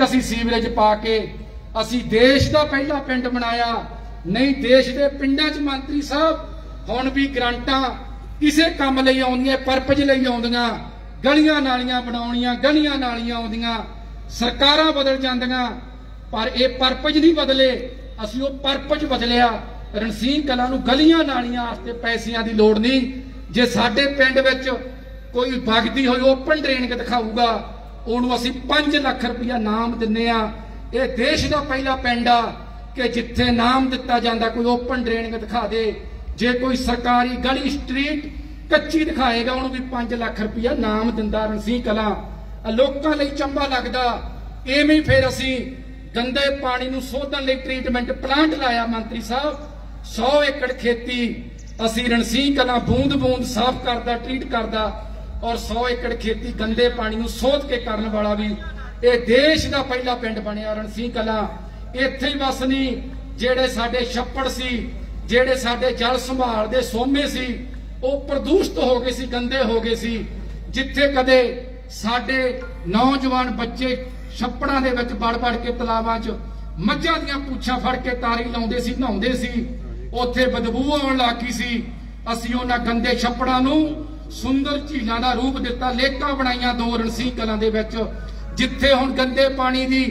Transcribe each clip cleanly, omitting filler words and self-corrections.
असी सीवरेज पा के असी देश का पहला पिंड बनाया। नहीं देश के पिंडां च मंत्री साहब हुण भी ग्रांटां किसे काम लई आउंदियां, परपज लई आउंदियां, गलियां नालियां बनाउणियां, गलियां नालियां आउंदियां, सरकारां बदल जांदियां, पर यह परपज नहीं बदले। असी वो परपज बदलिया। रणसींह कलां नूं गलियां नालियां वास्ते पैसिਆਂ ਦੀ लोड़ नहीं। जे साडे पिंड विच कोई वगदी होई ओपन ड्रेनिंग दिखाऊगा ਉਹਨੂੰ ਅਸੀਂ 5 ਲੱਖ रुपया नाम दिन्ने आ। ਇਹ देश का पहला पिंड आ कि जिथे नाम दिता जाता कोई ओपन ड्रेनिंग दिखा दे। जे कोई सरकारी गली स्ट्रीट कच्ची दिखाएगा उन्होंने भी 5 लाख रुपया नाम दिंदा रणसींह कलां। लोकां लई चंबा लगदा। इवें फिर असी गंदे पानी नूं सोधण लई ट्रीटमेंट प्लांट लाया। मंत्री साहब 100 एकड़ खेती असी रणसींह कलां बूंद बूंद साफ करदा, ट्रीट करदा और 100 एकड़ खेती गंदे पानी नूं सोध के करन वाला भी ये देश का पहला पिंड बनिया रणसींह कलां। इत्थे ही बस नहीं, जेड़े साडे छप्पड़ सी, जेड़े साडे जल संभाल दे सोमे सी, वो प्रदूषित हो गए सी, गंदे हो गए सी। जिथे कदे साडे नौजवान बच्चे छप्पड़ां दे विच बड़ बड़ के तलावां च मੱਝਾਂ ਦੀਆਂ पूछां फड़ के तारी लाउंदे सी, नहाउंदे सी, उत्थे बदबू आउण लग गई सी। असीं उन्हां गंदे छप्पड़ां नूं सुंदर झीलां दा रूप दिता, लेकां बनाईयां 2 रणसींह कलां दे विच। जिथे हुण गंदे पानी दी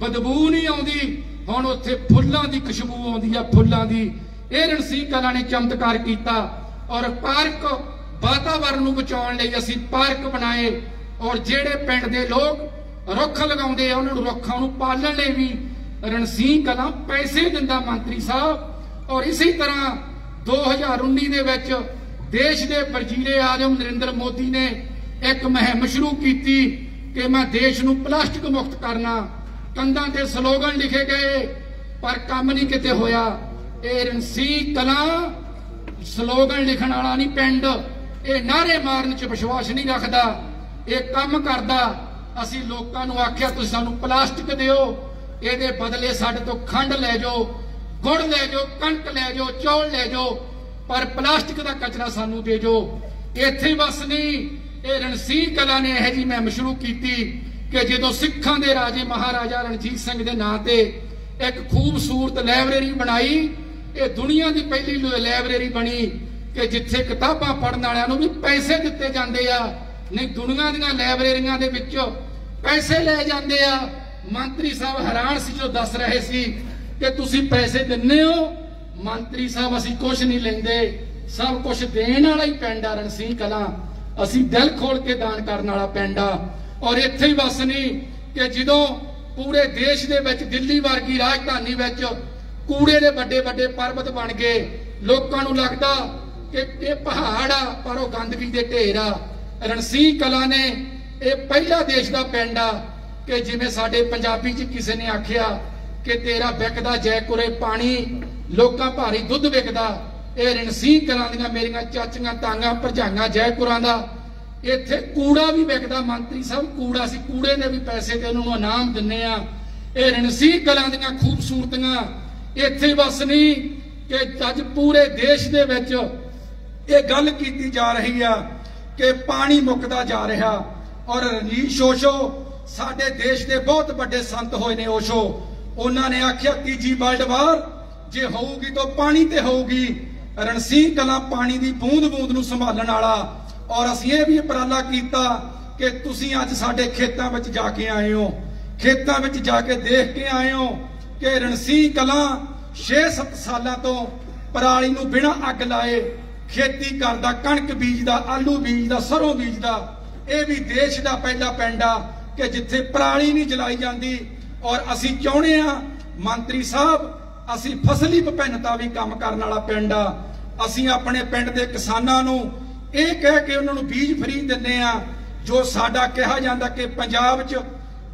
बदबू नहीं आउंदी, हुण उत्थे फुल्लां दी खुशबू आउंदी आ, फुल्लां दी। इह रणसींह कलां ने चमत्कार कीता और पार्क वातावरण नूं बचाउण लई असीं पार्क बनाए। और जिहड़े पिंड दे लोग रुख लगाउंदे आ उन्हां नूं रुखां नूं पालण लई भी रणसींह कलां पैसे दिंदा मंत्री साहब। और इसी तरह 2019 दे विच देश के वजीरे आजम नरेंद्र मोदी ने एक मुहिम शुरू की कि मैं देश नूं प्लास्टिक मुक्त करना। कंधां ते स्लोगन लिखे गए पर काम नहीं किते होया। ये रणसींह कलां स्लोगन लिखण वाला नहीं पिंड, ये नारे मारन च विश्वास नहीं रखदा, ये काम करदा। असीं लोकां नूं आख्या तुसीं सानूं प्लास्टिक दिओ, इहदे बदले साडे तों खंड लै जाओ, गुड़ लै जाओ, कणक लै जाओ, चौल लै जाओ, पर प्लास्टिक का कचरा सानू दे जो। इत्थे बस नहीं, ये रणसींह कलां ने यह जी मुहिम शुरू की कि जो सिखां दे राजे महाराजा रणजीत सिंह के नां ते एक खूबसूरत लाइब्रेरी बनाई। ये दुनिया की पहली लाइब्रेरी बनी कि जिथे किताबां पढ़न वालियां नूं भी पैसे दिते जांदे आ। नहीं दुनिया दीयां लाइब्रेरियां दे विच पैसे लै जांदे आ। मंत्री साहब हैरान सी जो दस रहे सी कि तुसीं पैसे दिंदे हो। मंत्री साहब असीं कुछ नहीं लेंदे, सब कुछ देण वाला ही पिंड आ रणसींह कलां। असीं दिल खोल के दान करन वाला पिंड आ। और इत्थे ही बस नहीं कि जदों पूरे देश दे विच दिल्ली वर्गी राजधानी विच कूड़े दे बड़े बड़े पर्वत बन गए, लोकां नूं लगदा कि ये पहाड़ आ पर वो गंदगी दे ढेर आ। रणसींह कलां ने ये पहला देश का पिंड आ कि जिवें साडे पंजाबी च किसी ने आखिया कि तेरा विकदा जयकुरे पानी, लोकां भारी दुध विकदा। ये रणसींह कलां दीयां मेरियां चाचियां तांगां भरजाइयां जयपुरां दा इत्थे कूड़ा भी विकदा। मंत्री साहब कूड़ा सी, कूड़े दे भी पैसे ते उन्हां नूं इनाम दिन्ने आ। ये रणसींह कलां दीयां खूबसूरतियां इत्थे बस नहीं कि अज पूरे देश दे विच ये गल कीती जा रही है कि पानी मुकदा जा रहा। और रनीश ओशो साडे देश के बहुत बड़े संत होए ने ओशो, उन्होंने आख्या तीजी वर्ल्ड वार जे होगी तो पानी ते होगी। रणसींह कलां पानी की बूंद बूंद नूं संभालण वाला। और असीं ये भी उपराला कीता कि तुसीं अज साडे खेतां विच जाके आए हो, खेतां विच जाके देख के आए हो कि रणसींह कलां 6-7 सालां तो पराली नूं बिना अग लाए खेती करदा, कणक बीजदा, आलू बीजदा, सरों बीजदा। ये भी देश का पहला पिंड आ कि जिथे पराली नहीं जलाई जाती। और असीं चाहुंदे आ मंत्री साहब असीं फसली विभिन्नता भी काम करने वाला पिंड आ। असीं अपने पिंड के किसानां नूं इह कह के उन्हां नूं बीज फ्री दिंदे आ। जो साडा कहा जाता कि पंजाब च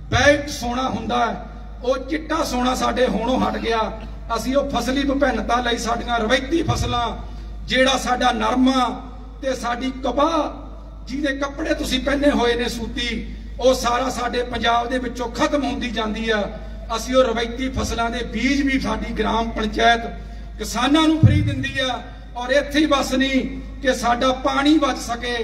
बैठ सोना हुंदा है, वो चिट्टा सोना साडे होणों हट गया। असीं वो फसली विभिन्नता लई साडीआं रवायती फसलां जिहड़ा साडा नरमा ते साडी कपाह जिहदे कपड़े तुसीं पहने होए ने सूती, वो सारा साडे पंजाब दे विचों खत्म होंदी जांदी आ। असीं वो रवायती फसलां दे बीज भी साडी ग्राम पंचायत किसानां नूं फ्री दिंदी आ। और इत्थे ही बस नहीं कि साडा पानी बच सके,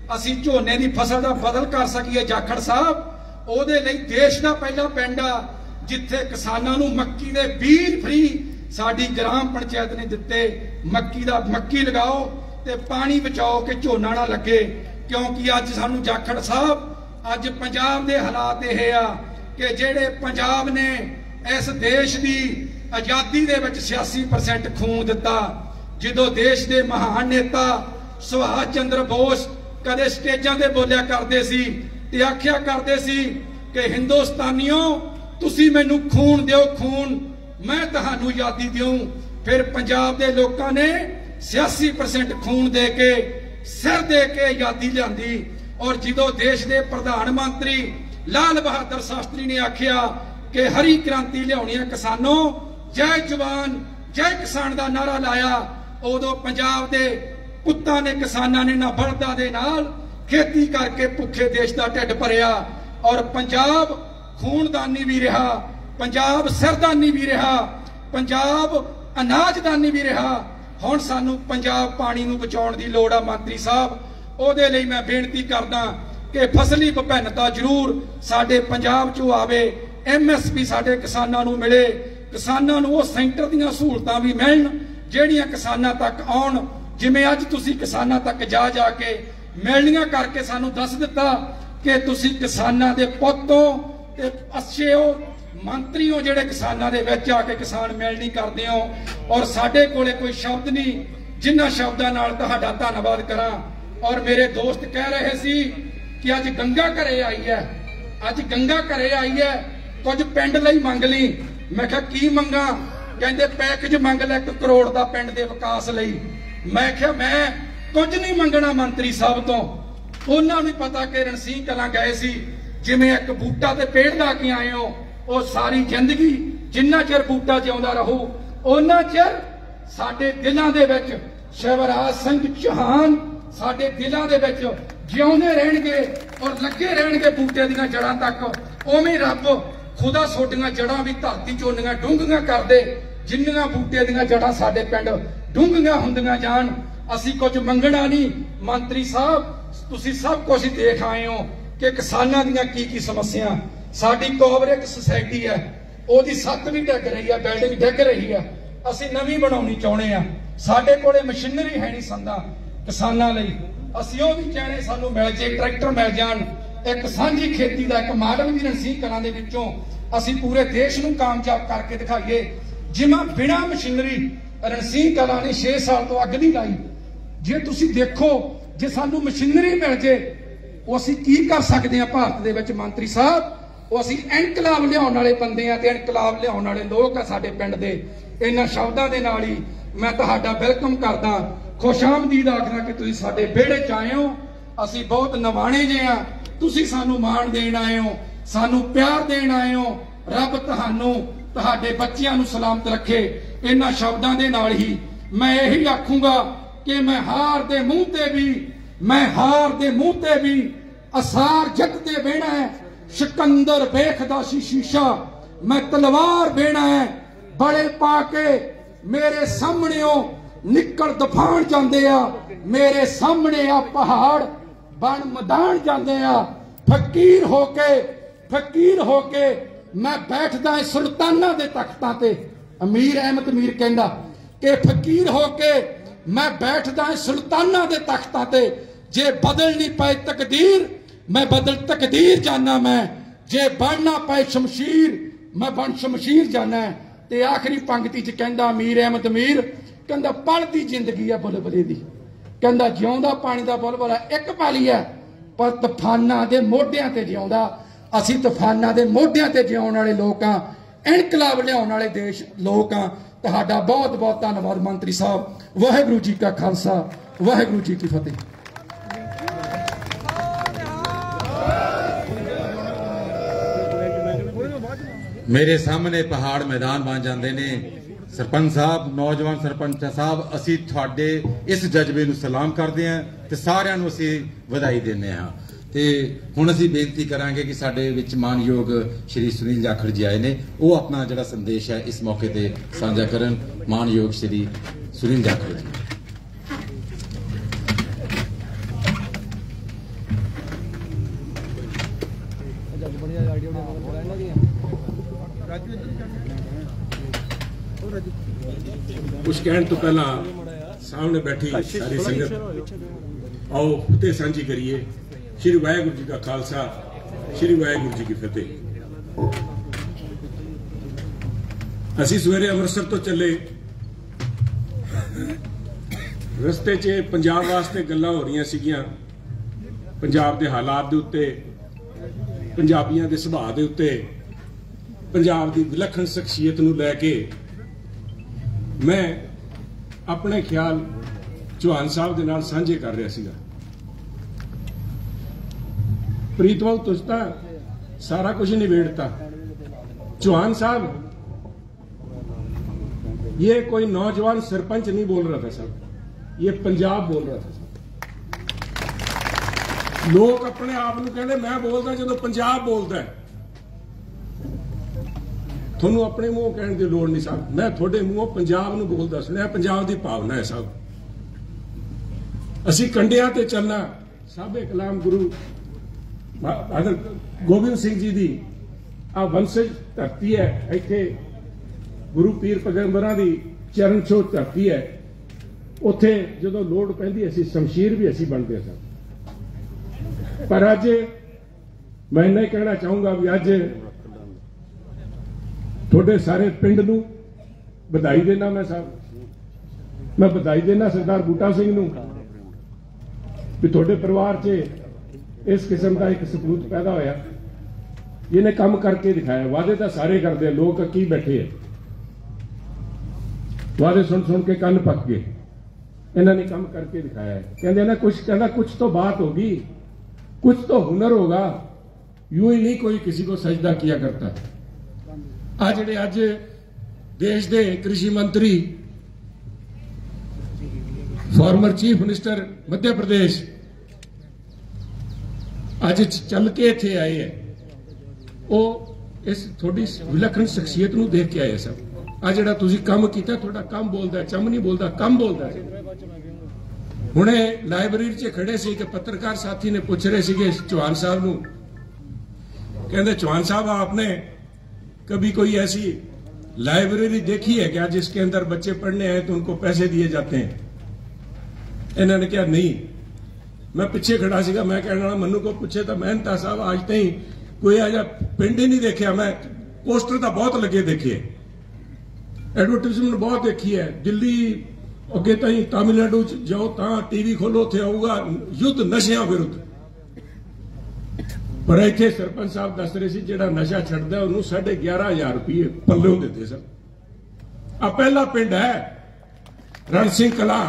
असीं झोने की फसल का बदल कर सकीए। जाखड़ साहब ਉਹਦੇ ਲਈ ਦੇਸ਼ ਦਾ ਪਹਿਲਾ ਪਿੰਡ ਆ ਜਿੱਥੇ ਕਿਸਾਨਾਂ ਨੂੰ ਮੱਕੀ ਦੇ ਬੀਜ ਫ੍ਰੀ ਸਾਡੀ ਗ੍ਰਾਮ ਪੰਚਾਇਤ ਨੇ ਦਿੱਤੇ। ਮੱਕੀ ਲਗਾਓ ਤੇ ਪਾਣੀ ਬਚਾਓ ਕਿ ਝੋਨਾ ਨਾ ਲੱਗੇ। ਕਿਉਂਕਿ ਅੱਜ ਸਾਨੂੰ ਜਾਖੜ ਸਾਹਿਬ, ਅੱਜ ਪੰਜਾਬ ਦੇ ਹਾਲਾਤ ਇਹ ਆ ਕਿ ਜਿਹੜੇ ਪੰਜਾਬ ਨੇ ਇਸ ਦੇਸ਼ ਦੀ ਆਜ਼ਾਦੀ ਦੇ ਵਿੱਚ 86% ਖੂਨ ਦਿੱਤਾ। ਜਦੋਂ ਦੇਸ਼ ਦੇ ਮਹਾਨ ਨੇਤਾ ਸੁਭਾਸ਼ ਚੰਦਰ ਬੋਸ ਕਦੇ ਸਟੇਜਾਂ ਤੇ ਬੋਲਿਆ ਕਰਦੇ ਸੀ ਤੇ ਆਖਿਆ ਕਰਦੇ ਸੀ ਕਿ ਹਿੰਦੁਸਤਾਨੀਓ ਤੁਸੀਂ ਮੈਨੂੰ ਖੂਨ ਦਿਓ, ਖੂਨ ਮੈਂ ਤੁਹਾਨੂੰ ਆਜ਼ਾਦੀ ਦਿਉਂ। ਫਿਰ ਪੰਜਾਬ ਦੇ ਲੋਕਾਂ ਨੇ 86% ਖੂਨ ਦੇ ਕੇ ਸਿਰ ਦੇ ਕੇ ਆਜ਼ਾਦੀ ਲਿਆਂਦੀ। ਔਰ ਜਦੋਂ ਦੇਸ਼ ਦੇ ਪ੍ਰਧਾਨ ਮੰਤਰੀ ਲਾਲ ਬਹਾਦਰ ਸ਼ਾਸਤਰੀ ਨੇ ਆਖਿਆ ਕਿ ਹਰੀ ਕ੍ਰਾਂਤੀ ਲਿਆਉਣੀ ਹੈ ਕਿਸਾਨੋ, ਜੈ ਜਵਾਨ ਜੈ ਕਿਸਾਨ ਦਾ ਨਾਰਾ ਲਾਇਆ, ਉਦੋਂ ਪੰਜਾਬ ਦੇ ਪੁੱਤਾਂ ਨੇ ਕਿਸਾਨਾਂ ਨੇ ਨਾ ਬਲਦਾਂ ਦੇ ਨਾਲ ਖੇਤੀ ਕਰਕੇ ਭੁੱਖੇ ਦੇਸ਼ ਦਾ ਢਿੱਡ ਭਰਿਆ। ਔਰ ਪੰਜਾਬ ਖੂਨਦਾਨੀ ਵੀ ਰਿਹਾ, ਪੰਜਾਬ ਸਿਰਦਾਨੀ ਵੀ ਰਿਹਾ, ਪੰਜਾਬ ਅਨਾਜਦਾਨੀ ਵੀ ਰਿਹਾ। ਹੁਣ ਸਾਨੂੰ ਪੰਜਾਬ ਪਾਣੀ ਨੂੰ ਬਚਾਉਣ ਦੀ ਲੋੜ ਆ ਮੰਤਰੀ ਸਾਹਿਬ। ਉਹਦੇ ਲਈ ਮੈਂ ਬੇਨਤੀ ਕਰਦਾ ਕਿ ਫਸਲੀ ਵਿਭਿੰਨਤਾ ਜ਼ਰੂਰ ਸਾਡੇ ਪੰਜਾਬ 'ਚੋਂ ਆਵੇ, MSP ਸਾਡੇ ਕਿਸਾਨਾਂ ਨੂੰ ਮਿਲੇ, ਕਿਸਾਨਾਂ ਨੂੰ ਉਹ ਸੈਂਟਰ ਦੀਆਂ ਸਹੂਲਤਾਂ ਵੀ ਮਿਲਣ ਜਿਹੜੀਆਂ ਕਿਸਾਨਾਂ ਤੱਕ ਆਉਣ। ਜਿਵੇਂ ਅੱਜ ਤੁਸੀਂ ਕਿਸਾਨਾਂ ਤੱਕ ਜਾ ਕੇ ਮਿਲਣੀਆਂ ਕਰਕੇ ਸਾਨੂੰ ਦੱਸ ਦਿੱਤਾ ਕਿ ਤੁਸੀਂ ਕਿਸਾਨਾਂ ਦੇ ਪੁੱਤੋਂ ਤੇ ਅੱਛੇ ਮੰਤਰੀ ਹੋ ਜਿਹੜੇ ਕਿਸਾਨਾਂ ਦੇ ਵਿੱਚ ਆ ਕੇ ਕਿਸਾਨ ਮਿਲਣੀ ਕਰਦੇ ਹੋ। ਔਰ ਸਾਡੇ ਕੋਲੇ ਕੋਈ ਸ਼ਬਦ ਨਹੀਂ ਜਿਨ੍ਹਾਂ ਸ਼ਬਦਾਂ ਨਾਲ ਤੁਹਾਡਾ ਧੰਨਵਾਦ ਕਰਾਂ। ਔਰ ਮੇਰੇ ਦੋਸਤ ਕਹਿ ਰਹੇ ਸੀ ਕਿ ਅੱਜ ਗੰਗਾ ਘਰੇ ਆਈ ਹੈ, ਅੱਜ ਗੰਗਾ ਘਰੇ ਆਈ ਹੈ, ਕੁਝ ਪਿੰਡ ਲਈ ਮੰਗ ਲਈ। ਮੈਂ ਕਿਹਾ ਕੀ ਮੰਗਾ? ਕਹਿੰਦੇ ਪੈਕੇਜ ਮੰਗ ਲੈ 1 ਕਰੋੜ ਦਾ ਪਿੰਡ ਦੇ ਵਿਕਾਸ ਲਈ। ਮੈਂ ਕਿਹਾ ਮੈਂ ਕੁਝ ਨਹੀਂ ਮੰਗਣਾ ਮੰਤਰੀ ਸਾਹਿਬ ਤੋਂ। ਉਹਨਾਂ ਨੂੰ ਪਤਾ ਕਿ ਰਣਸੀਂਹ ਕਲਾਂ ਗਏ ਸੀ, ਜਿਵੇਂ ਇੱਕ ਬੂਟਾ ਤੇ ਪੇੜ ਲਾ ਕੇ ਆਏ ਹੋ, ਉਹ ਸਾਰੀ ਜ਼ਿੰਦਗੀ ਜਿੰਨਾ ਚਿਰ ਬੂਟਾ ਜਿਉਂਦਾ ਰਹੂ ਉਹਨਾਂ ਚਿਰ ਸਾਡੇ ਦਿਲਾਂ ਦੇ ਵਿੱਚ ਸ਼ਿਵਰਾਜ ਸਿੰਘ ਚੌਹਾਨ ਸਾਡੇ ਦਿਲਾਂ ਦੇ ਵਿੱਚ ਜਿਉਂਦੇ ਰਹਿਣਗੇ ਔਰ ਲੱਗੇ ਰਹਿਣਗੇ ਬੂਟੇ ਦੀਆਂ ਜੜਾਂ ਤੱਕ। ਉਵੇਂ ਰੱਬ ਖੁਦਾ ਤੁਹਾਡੀਆਂ ਜੜਾਂ ਵੀ ਧਰਤੀ ਚੋਂ ਓਨੀਆਂ ਡੂੰਘੀਆਂ ਕਰਦੇ ਜਿੰਨੀਆਂ ਬੂਟੇ ਦੀਆਂ ਜੜਾਂ ਸਾਡੇ ਪਿੰਡ ਡੂੰਘੀਆਂ ਹੁੰਦੀਆਂ ਜਾਣ। ਅਸੀਂ ਕੁਝ ਮੰਗਣਾ ਨਹੀਂ ਮੰਤਰੀ ਸਾਹਿਬ, ਤੁਸੀਂ ਸਭ ਕੁਝ ਦੇਖ ਆਏ ਹੋ ਕਿ ਕਿਸਾਨਾਂ ਦੀਆਂ ਕੀ ਸਮੱਸਿਆ। ਸਾਡੀ ਕੋਆਪਰੇਟਿਵ ਸੁਸਾਇਟੀ ਹੈ, ਉਹਦੀ ਛੱਤ ਵੀ ਡਿੱਗ ਰਹੀ ਹੈ, ਬਿਲਡਿੰਗ ਡਿੱਗ ਰਹੀ ਹੈ, ਅਸੀਂ ਨਵੀਂ ਬਣਾਉਣੀ ਚਾਹੁੰਦੇ ਆ। ਸਾਡੇ ਕੋਲੇ ਮਸ਼ੀਨਰੀ ਹੈ ਨਹੀਂ ਸੰਦਾ ਕਿਸਾਨਾਂ ਲਈ, ਅਸੀਂ ਉਹ ਵੀ ਚਾਹਣੇ ਸਾਨੂੰ ਮਿਲ ਜੇ, ਟਰੈਕਟਰ ਮਿਲ ਜਾਣ। ਇੱਕ ਸਾਂਝੀ ਖੇਤੀ ਦਾ ਇੱਕ ਮਾਡਲ ਵੀ ਰਣਸੀਂਹ ਕਲਾਂ ਦੇ ਵਿੱਚੋਂ ਅਸੀਂ ਪੂਰੇ ਦੇਸ਼ ਨੂੰ ਕਾਮਯਾਬ ਕਰਕੇ ਦਿਖਾਈਏ। ਜਿਵੇਂ ਬਿਨਾਂ ਮਸ਼ੀਨਰੀ ਰਣਸੀਂਹ ਕਲਾਂ ਨੇ 6 ਸਾਲ ਤੋਂ ਅੱਗ ਨਹੀਂ ਲਾਈ। ਜੇ ਤੁਸੀਂ ਦੇਖੋ ਜੇ ਸਾਨੂੰ ਮਸ਼ੀਨਰੀ ਮਿਲ ਜੇ ਉਹ ਅਸੀਂ ਕੀ ਕਰ ਸਕਦੇ ਹਾਂ ਭਾਰਤ ਦੇ ਵਿੱਚ ਮੰਤਰੀ ਸਾਹਿਬ। ਉਹ ਅਸੀਂ ਇਨਕਲਾਬ ਲਿਆਉਣ ਵਾਲੇ ਬੰਦੇ ਆ ਤੇ ਇਨਕਲਾਬ ਲਿਆਉਣ ਵਾਲੇ ਲੋਕ ਆ ਸਾਡੇ ਪਿੰਡ ਦੇ। ਇਹਨਾਂ ਸ਼ਬਦਾਂ ਦੇ ਨਾਲ ਹੀ ਮੈਂ ਤੁਹਾਡਾ ਵੈਲਕਮ ਕਰਦਾ, ਖੁਸ਼ਾਮਦੀਦ ਆਖਦਾ ਕਿ ਤੁਸੀਂ ਸਾਡੇ ਵਿਹੜੇ 'ਚ ਆਏ ਹੋ। ਅਸੀਂ ਬਹੁਤ ਨਿਵਾਣੇ ਜੇ ਆ, ਤੁਸੀਂ ਸਾਨੂੰ ਮਾਣ ਦੇਣ ਆਏ ਹੋ, ਸਾਨੂੰ ਪਿਆਰ ਦੇਣ ਆਏ ਹੋ। ਰੱਬ ਤੁਹਾਨੂੰ ਤੁਹਾਡੇ ਬੱਚਿਆਂ ਨੂੰ ਸਲਾਮਤ ਰੱਖੇ। ਇਹਨਾਂ ਸ਼ਬਦਾਂ ਦੇ ਨਾਲ ਹੀ ਮੈਂ ਇਹੀ ਆਖੂੰਗਾ ਕਿ ਮੈਂ ਹਾਰ ਦੇ ਮੂੰਹ ਤੇ ਵੀ ਅਸਾਰ ਜਿੱਤ ਤੇ ਬਹਿਣਾ ਹੈ। ਸਿਕੰਦਰ ਵੇਖਦਾ ਸੀ ਸ਼ੀਸ਼ਾ, ਮੈਂ ਤਲਵਾਰ ਬਹਿਣਾ ਹੈ। ਬੜੇ ਪਾ ਕੇ ਮੇਰੇ ਸਾਹਮਣੇੋਂ ਨਿਕਲ ਦਫਾਣ ਜਾਂਦੇ ਆ, ਮੇਰੇ ਸਾਹਮਣੇ ਆ ਪਹਾੜ ਬਣ ਮੈਦਾਨ ਜਾਂਦੇ ਆ। ਫਕੀਰ ਹੋ ਕੇ ਮੈਂ ਬੈਠਦਾ ਸੁਲਤਾਨਾਂ ਦੇ ਤਖਤਾਂ ਤੇ। ਅਮੀਰ ਅਹਿਮਦ ਮੀਰ ਕਹਿੰਦਾ ਕਿ ਫਕੀਰ ਹੋ ਕੇ ਮੈਂ ਬੈਠਦਾ ਸੁਲਤਾਨਾਂ ਦੇ ਤਖਤਾਂ ਤੇ। ਜੇ ਬਦਲ ਨਹੀਂ ਪਏ ਤਕਦੀਰ ਮੈਂ ਬਦਲ ਤਕਦੀਰ ਜਾਨਾ, ਮੈਂ ਜੇ ਬਣਨਾ ਪਏ ਸ਼ਮਸ਼ੀਰ ਮੈਂ ਬਣ ਸ਼ਮਸ਼ੀਰ ਜਾਨਾ। ਤੇ ਆਖਰੀ ਪੰਕਤੀ 'ਚ ਕਹਿੰਦਾ ਅਮੀਰ ਅਹਿਮਦ ਮੀਰ ਕਹਿੰਦਾ ਪਲਦੀ ਜ਼ਿੰਦਗੀ ਆ ਬੁਲਬੁਲੇ ਦੀ, ਕਹਿੰਦਾ ਜਿਉਂਦਾ ਪਾਣੀ ਦਾ ਬੁਲਬੁਲਾ ਇੱਕ ਪਾਲੀ ਹੈ ਪਰ ਤੂਫਾਨਾਂ ਦੇ ਮੋਢਿਆਂ ਤੇ ਜਿਉਂਦਾ। ਅਸੀਂ ਤੂਫਾਨਾਂ ਦੇ ਮੋਢਿਆਂ ਤੇ ਜਿਉਣ ਵਾਲੇ ਲੋਕ ਆ, ਇਨਕਲਾਬ ਲਿਆਉਣ ਵਾਲੇ ਦੇਸ਼ ਲੋਕ ਆ। ਤੁਹਾਡਾ ਬਹੁਤ ਬਹੁਤ ਧੰਨਵਾਦ ਮੰਤਰੀ ਸਾਹਿਬ। ਵਾਹਿਗੁਰੂ ਜੀ ਕਾ ਖਾਲਸਾ, ਵਾਹਿਗੁਰੂ ਜੀ ਕੀ ਫਤਿਹ। मेरे सामने पहाड़ मैदान बन जाते ने। सरपंच साहब, नौजवान सरपंच साहब, असी तुहाडे इस जज्बे नूं सलाम करते हैं ते सारिआं नूं असी वधाई दिंदे हां। ते हुण असी बेनती करांगे कि साडे विच मानयोग श्री सुनील जाखड़ जी आए ने, वो अपना जिहड़ा संदेश है इस मौके ते साझा करन। मानयोग श्री सुनील जाखड़ जी। कुछ कहने तो पहला सामने बैठी सारी संगत आओ फतेह सांझी करिए। श्री वाहेगुरु जी का खालसा, श्री वाहेगुरु जी की फतेह। असी सवेरे अमृतसर तो चले, रस्ते च पंजाब वास्ते गल्लां हो रही सीगियां, पंजाब के हालात के उत्ते, पंजाबियों के सुभाव के उत्ते, पंजाब की विलक्षण शख्सियत नूं लैके मैं अपने ख्याल चौहान साहब के नाल साझे कर रहा सीगा। प्रीतमल तुझ तां सारा कुछ निबेड़ता। चौहान साहब, ये कोई नौजवान सरपंच नहीं बोल रहा था साहब, ये पंजाब बोल रहा था। लोग अपने आप को कहते मैं बोलता जो पंजाब बोलता है। थोनू अपने मुंह कहने की लोड़ नहीं साहब, मैं थोड़े मुंहों पंजाब नूं बोलदा सुनिया। पंजाब की भावना है साहब। असी कंडियां ते चलना। साबे कलाम गुरु गोबिंद सिंह जी की आ वंशज धरती है। इत्थे गुरु पीर पैगंबरां दी चरण छो धरती है। उत्थे जदों लोड़ पैंदी असी शमशीर भी असी बनते साहब। पर अज मैं इन्ना कहना चाहूंगा भी अज थोड़े सारे पिंड नूं बधाई देना मैं साहब। मैं बधाई देना सरदार बूटा सिंह नूं भी थोड़े परिवार च इस किस्म का एक सपूत पैदा होया। इन्हें काम करके दिखाया। वादे तो सारे करते, लोग की बैठे है, वादे सुन सुन के कन्न पक गए। इन्होंने काम करके दिखाया है। कहते ना कुछ तो बात होगी, कुछ तो हुनर होगा। यूं ही नहीं कोई किसी को सजदा किया करता। आज जेडे आज देश के कृषि मंत्री, former chief minister Madhya Pradesh आज चल के इत्थे आए है, वो इस थोड़ी विलक्षण शख्सियत नूं देख के आए सब। आ जिहड़ा तुसीं काम कीता, थोड़ा कम बोलदा, चम नहीं बोलदा, कम बोलदा। हुणे लाइब्रेरी च खड़े सी कि पत्रकार साथी ने पूछ रहे थे चौहान साहब नूं, कहंदे चौहान साहब आपने कभी कोई ऐसी लाइब्रेरी देखी है क्या जिसके अंदर बच्चे पढ़ने आए तो उनको पैसे दिए जाते हैं? इन्होंने कहा नहीं। मैं पीछे खड़ा सीगा, मैं कहना मनु को पूछे तो मेहनता साहब आज तई कोई ऐसा पिंड ही नहीं देखा। मैं पोस्टर तो बहुत लगे देखे, एडवर्टाइजमेंट बहुत देखी है। दिल्ली अगे तई तमिलनाडु जाओ तो टीवी खोलो थे आऊगा युद्ध नशियां विरुद्ध। पर इत्थे सरपंच साहब दस रहे सी जिहड़ा नशा छड्डदा उहनूं 11,500 रुपये पल्लों देते सर। आ पहला पिंड है रण सिंह कला,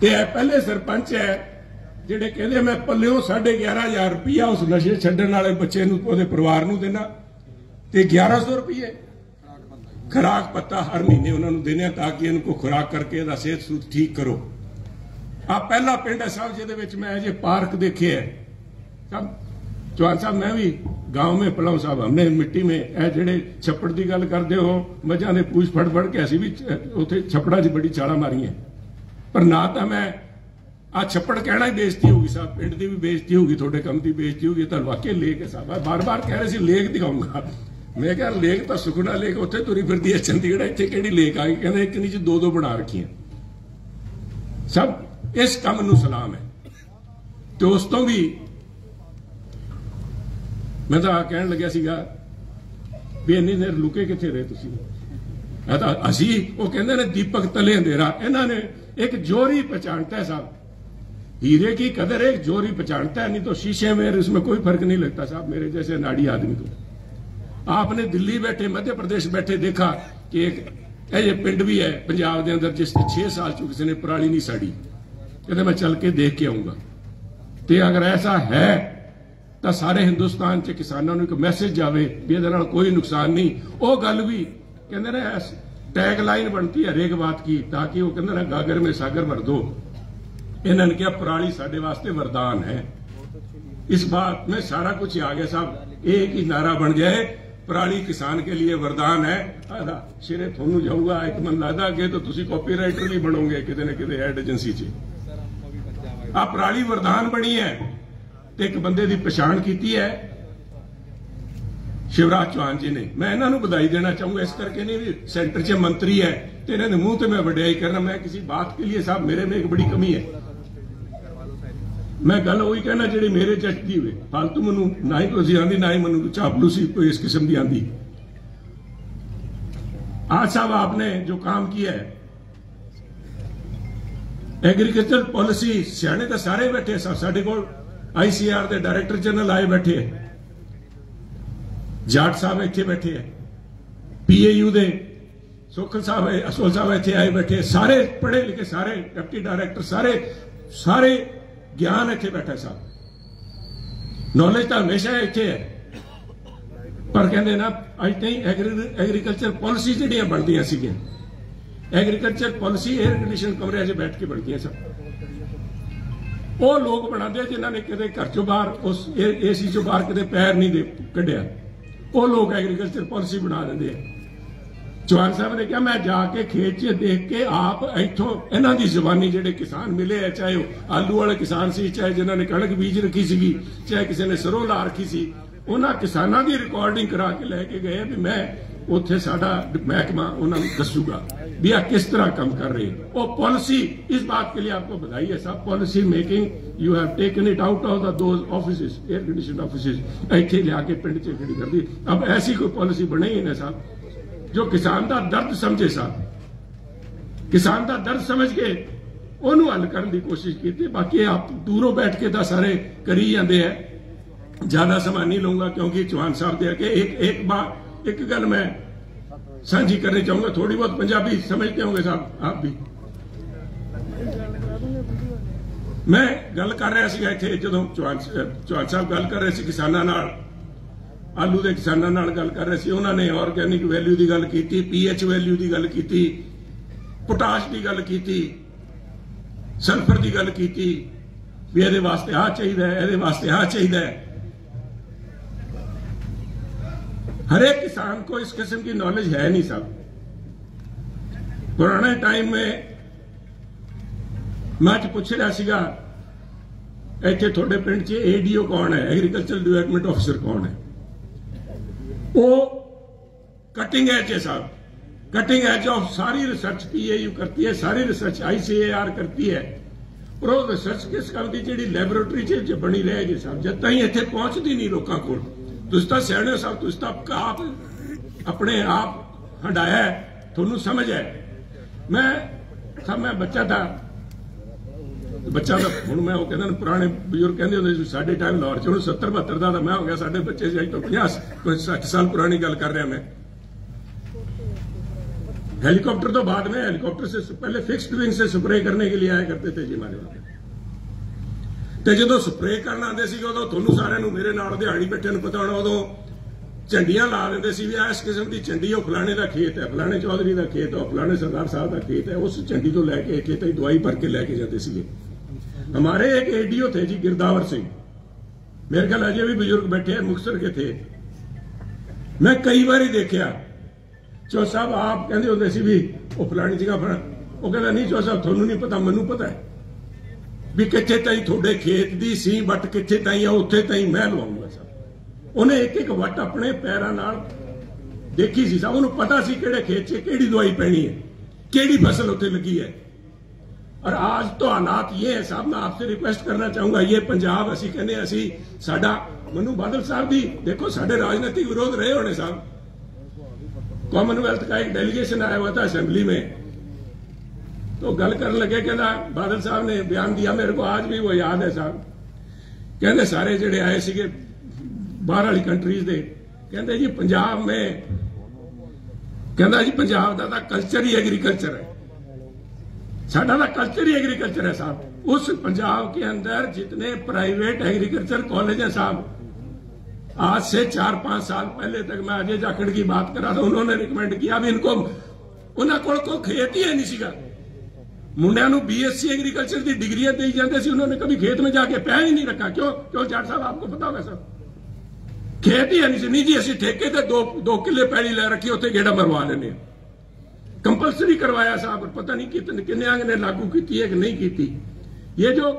पहले सरपंच है जिहड़े कहंदे मैं पल्लों 11,500 रुपया उस नशे छड्डण वाले बच्चे नूं उहदे परिवार नूं देना ते 1100 रुपये खुराक पत्ता हर महीने उन्होंने देने ताकि इनको खुराक करके सेहत सूत ठीक करो। आ पहला पिंड है साहब जिहदे विच मैं अजे पार्क देखे है साहब। चौहान साहब मैं भी गांव में पलाऊ साहब, हमने मिट्टी में जेडे छप्पड़ की गल करते हो मझां दे पूछ फड़ फड़ के असीं भी उत्थे छप्पड़ा च बड़ी चाड़ा मारी है। पर ना तो मैं आ छप्पड़ कहना ही बेइज्जती होगी साहब, पिंड की भी बेइज्जती होगी, थोड़े कम की बेइज्जती होगी। तो वाकई लेक है साहब, बार बार कह रहे थे लेक दिखाऊंगा। मैं क्या लेक तो सुखना लेक उत्थे तुरी फिरदी है चंडीगढ़, इत्थे किहड़ी लेक आ गई? कहंदे एक नीचे दो बना रखी सब। इस काम नूं सलाम है। तो उस तो भी मैं तो कहन लग्या सीगा भी इन्नी देर लुके कित्थे रहे तुसीं? असी वो कहंदे ने दीपक तले अंधेरा। इन्होंने एक जोरी पहचानता है साहब, हीरे की कदर एक जोरी पहचानता है, नहीं तो शीशे में उसमें कोई फर्क नहीं लगता साहब मेरे जैसे नाड़ी आदमी को। आपने दिल्ली बैठे मध्य प्रदेश बैठे देखा कि एक ये पिंड भी है पंजाब के अंदर जिसने 6 साल चो किसी ने पराली नहीं साड़ी। कहते मैं चल के देख के आऊंगा। तो अगर ऐसा है तो सारे हिंदुस्तान च किसानों को एक मैसेज जावे भी इहदे नाल कोई नुकसान नहीं। वो गल भी कहते ना टैग लाइन बनती है हरेक बात की, ताकि वो कहते ना गागर में सागर भर दो। इन्होंने कहा पराली साडे वास्ते वरदान है। इस बात में सारा कुछ आ गया साहब। एक ही नारा बन जाए पराली किसान के लिए वरदान है। सिरे थोनू जाऊगा एक मन लगता अगे तो तुसी कॉपीराइटर भी बनोगे किते न किते एड एजेंसी च। आ पराली वरदान बनी है। तो एक बंदे की पछाण की है शिवराज चौहान जी ने। मैं इन्हों बधाई देना चाहूंगा इस करके नहीं भी सेंटर च मंत्री है तो इन्होंने मुंह तो मैं वड्याई करना, मैं किसी बात के लिए साहब मेरे में एक बड़ी कमी है। मैं गल वही कहना जी मेरे जचती हुए, फालतू मैं ना ही तुसी आंदी ना ही मैं चापलूसी कोई इस किस्म की आंदी। आज साहब आपने जो काम किया है एग्रीकल्चर पॉलिसी, सियाने तो सारे बैठे साहब, साडे कोल ICR के डायरेक्टर जनरल आए बैठे है, जाट साहब इत्थे बैठे है, PAU दे सोखल साहब असोल साहब इत्थे आए बैठे, सारे पढ़े लिखे, सारे डिप्टी डायरेक्टर, सारे ज्ञान इत्थे बैठा साहब, नॉलेज तो हमेशा इत्थे है। पर कहते ना अज तई एग्रीकल्चर पॉलिसी जिहड़ियां बनदियां सीगियां, एग्रीकल्चर पॉलिसी एयर कंडीशन कमरे च बैठ के बनदियां सब, वो लोग बनाते जिन्होंने कदे घर चो बाहर उस AC चो बाहर कदे पैर नहीं दे कढ़िया, वो लोग एग्रीकल्चर पॉलिसी बना देंगे। चौहान साहब ने कहा मैं जाके खेत च देख के आप इथों इन्हों की जबानी जेडे किसान मिले है, चाहे वो आलू वाले किसान सी, चाहे जिन्होंने कणक बीज रखी सी, चाहे किसी ने सरों ला रखी सी, उन्होंने किसानों की रिकॉर्डिंग करा के लैके गए भी मैं उत्थे साडा महकमा उन्होंने दसूगा भी आ किस तरह काम कर रहे हैं। वो पॉलिसी, इस बात के लिए आपको बधाई है साहब, policy making you have taken it out of those offices, air condition offices, इत्थे लिया के पिंड च खड़ी कर दी। अब ऐसी कोई पॉलिसी बनी ही ना साहब जो किसान का दर्द समझे साहब, किसान का दर्द समझ के उन्होंने हल करने की कोशिश की। बाकी आप दूरों बैठ के तो सारे करी जाते हैं, ज्यादा समय नहीं लूंगा क्योंकि चौहान साहब दे के एक गल मैं साझी करनी चाहूंगा, थोड़ी बहुत पंजाबी समझते होंगे साहब आप भी। मैं गल कर रहा सी इत्थे जदों चौहान साहब गल कर रहे सी किसानां नाल, आलू के किसानां नाल गल कर रहे सी, उन्होंने ऑर्गेनिक वैल्यू की गल की, PH वैल्यू की गल की, पोटाश की गल की, सल्फर की गल की भी ये वास्ते आ चाहिए, ये वास्ते आ चाहिए। हर एक किसान को इस किस्म की नॉलेज है नहीं साहब। पुराने टाइम में मैं पूछ रहा सीगा इत्थे थोड़े पिंड च ADO कौन है, एग्रीकल्चर डेवलपमेंट ऑफिसर कौन है, वो कटिंग एज है साहब, कटिंग एज ऑफ सारी रिसर्च PAU करती है, सारी रिसर्च ICAR करती है, और वो रिसर्च किस काम की जी लैबोरेटरी च बनी रहेगी साहब, जब तक इत्थे पहुंचती नहीं लोगों को। तुस तो सियाणे साहब, तुस तो आप अपने आप हंडाया है, थोनू समझ है। मैं बच्चा था, बच्चा तो हूँ मैं वो कहते पुराने बजुर्ग कहते होंगे साढ़े टाइम लाहौर च 70-72 का मैं हो गया, साढ़े बच्चे से तो 50-60 साल पुरानी गल कर रहा मैं। हेलीकॉप्टर तो बाद में, हेलीकॉप्टर से पहले फिक्स्ड विंग से स्प्रे करने के लिए आया करते थे जी हमारे वहां। तो जो स्प्रे करना आते थे उदों थोनू सारे मेरे नाल दिहाड़ी बैठे पता होना, उदों झंडियां ला देंगे भी इस किस्म की झंडी, वो फलाने का खेत है, फलाने चौधरी का खेत है, फलाने सरदार साहब का खेत है, उस झंडी तो लैके खेत ही दवाई भर के लैके जाते थे। हमारे एक ADO थे जी गिरदावर सिंह, मेरे ख्याल अजय भी बुजुर्ग बैठे हैं, मुक्तसर के थे। मैं कई बार देखा चौ साहब आप कहते होंगे सी भी वो फलानी जगह फला, वो कहता नहीं चौ साहब थोनू नहीं पता, मैनू पता है भी कित्थे ताई थोड़े खेत दी सी वट कित्थे ताई आ, उत्थे ताई मैं लवाऊंगा साहब। उन्हें एक वट अपने पैरां नाल देखी सी साहब, उन्हें पता सी किहड़े खेत च किहड़ी दवाई पैनी है, किहड़ी फसल उत्थे लगी है। और आज तो हालात ये है साहब, मैं आपसे रिक्वेस्ट करना चाहूंगा, ये पंजाब असी कहने असी साडा मनु बादल साहब भी देखो साडे राजनीतिक विरोध रहे होने साहब, कॉमनवेल्थ का एक डेलीगेशन आया हुआ था असेंबली में, तो गल करने लगे, कहना बादल साहब ने बयान दिया, मेरे को आज भी वो याद है साहब, कहते सारे जेडे आए सीगे बाहर वाली कंट्रीज दे, कहते जी पंजाब में, कहता जी पंजाब का कल्चर ही एग्रीकल्चर है, साडा दा कल्चर ही एग्रीकल्चर है साहब। उस पंजाब के अंदर जितने प्राइवेट एग्रीकल्चर कॉलेज हैं साहब, आज से 4-5 साल पहले तक मैं अजय जाखड़ की बात करा था, उन्होंने रिकमेंड किया भी इनको, उन्होंने को खेत ही है नहीं सीगा, मुंडिया नूं BSc एग्रीकल्चर की डिग्रियां दी जाती सी, उन्होंने कभी खेत में जाके पैर ही नहीं रखा। क्यों जाट साहब आपको पता होगा सर, खेत ही है नहीं जी, असं ठेके ते 2 किले पैली लै रखी, उत्थे गेड़ा मरवा लेने, कंपलसरी करवाया साहब, पता नहीं कितने ने लागू की है कि नहीं की। ये जो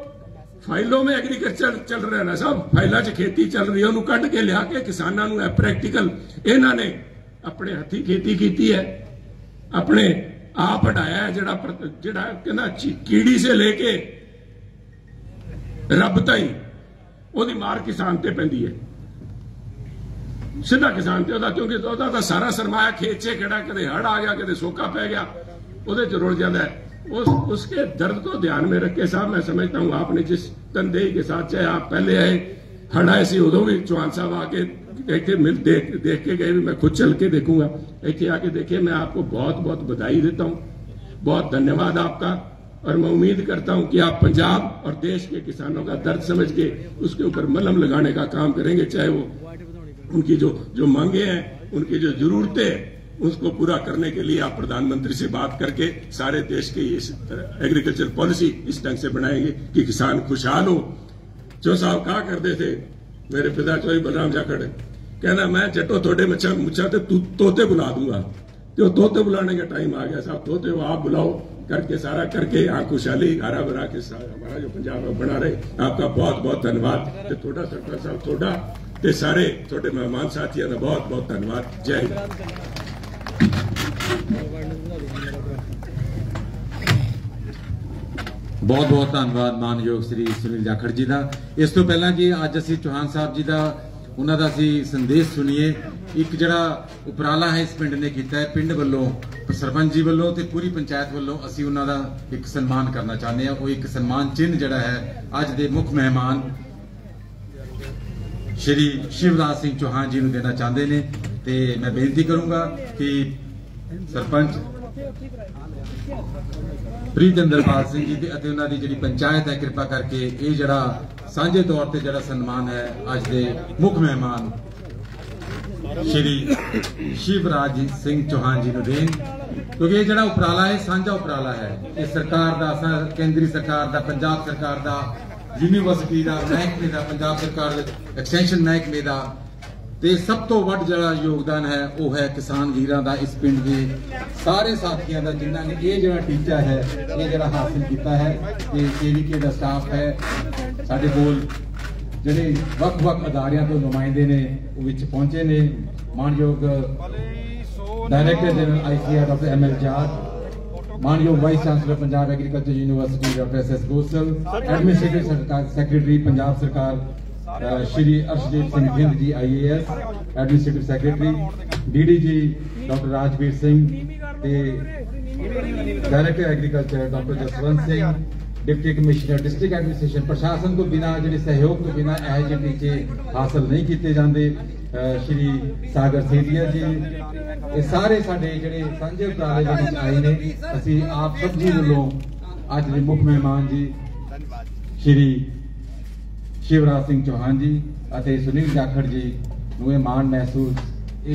फाइलों में एग्रीकल्चर चल रहा है ना साहब, फाइलों च खेती चल रही है, उन्होंने कट के लिया के किसानों को प्रैक्टिकल इन्होंने अपने हथी खेती की है, अपने आप हटाया है। जड़ा कहना कीड़ी से लेके रब ताई ओदी मार किसान ते पैंदी है, सीधा किसान ते ओदा, क्योंकि ओदा तो सारा सरमाया खेत से खड़ा, कदे हड़ आ गया, कदे सोका पै गया, ओदे च रुड़ जाता है। उसके दर्द को ध्यान में रख के साहब मैं समझता हूं आपने जिस तनदेही के साथ, चाहे आप पहले आए हड़ आए सी उदों भी चौहान साहब आके देख के गए, भी मैं खुद चल के देखूंगा, इतने आके देखिए। मैं आपको बहुत बहुत बधाई देता हूं, बहुत धन्यवाद आपका, और मैं उम्मीद करता हूं कि आप पंजाब और देश के किसानों का दर्द समझ के उसके ऊपर मलहम लगाने का काम करेंगे, चाहे वो उनकी जो मांगे हैं, उनकी जो जरूरतें, उसको पूरा करने के लिए आप प्रधानमंत्री से बात करके सारे देश की एग्रीकल्चर पॉलिसी इस ढंग से बनाएंगे कि किसान खुशहाल हो। जो साहब कहा करते थे मेरे पिता चौधरी बलराम जाखड़, कहना मैं जटो थोड़े मुच्छा तोते बुला दूंगा, तो तोते बुलाने का टाइम आ गया साहब, तोते वो आप बुलाओ करके सारा करके यहाँ खुशहाली हरा भरा के हमारा जो पंजाब बना रहे। आपका बहुत बहुत धन्यवाद। थोड़ा सरकार साहब थोड़ा ते सारे थोड़े मेहमान साथियों का बहुत बहुत धन्यवाद। जय हिंद। बहुत बहुत धन्यवाद मानयोग श्री सुनील जाखड़ जी का। इस तो पहला जी अज असी चौहान साहब जी का उन्हों का असी संदेश सुनीए। एक जड़ा उपराला है इस पिंड ने किया है, पिंड वालों सरपंच जी वालों ते पूरी पंचायत वालों असी उन्हों का एक सन्मान करना चाहते हैं। वो एक सन्मान चिन्ह जड़ा है अज के मुख्य मेहमान श्री शिवराज सिंह चौहान जी को देना चाहते हैं। ते मैं बेनती करूंगा कि सरपंच प्रीतइंदरपाल सिंह जी ते उन्हां दी जिहड़ी पंचायत है कृपा करके ये जड़ा सांझे तौर पर जड़ा सन्मान है अज दे मुख्य मेहमान श्री शिवराज सिंह चौहान जी को देन, क्योंकि ये जड़ा उपराला है सांझा उपराला है। ये सरकार दा, केंद्रीय सरकार दा, पंजाब सरकार दा, यूनिवर्सिटी दा, महकमे दा, पंजाब सरकार एक्सटेंशन महकमे दा, ते सब तो वड्ड जड़ा योगदान है वो है किसान वीरां दा, इस पिंड के सारे साथियों का जिन्हों ने ये जड़ा टीचा है ये जड़ा हासिल किया है। ये केवीके का स्टाफ है, साडे कोल जिहड़े वख-वख अदारियां तो नुमाइंदे ने वो विच पहुंचे ने। मानयोग director general ICAR doctor ML Jat, मानयोग vice chancellor Punjab agriculture university doctor SS Gosal, administrative secretary Punjab सरकार Shri Arshdeep Singh Bhind ji IAS administrative secretary, DDG doctor Rajveer Singh, director agriculture doctor Jaswant Singh, deputy commissioner district administration. प्रशासन तो बिना जो सहयोग तो बिना यह जो टीचे हासिल नहीं किए जाते। श्री सागर सेठिया जी, ये सारे साडे जिहड़े सांझे उपराले दे विच आए ने। असीं आप सब जी वालों अज दे मुख्य मेहमान जी श्री शिवराज सिंह चौहान जी अते सुनील जाखड़ जी नूं मान महसूस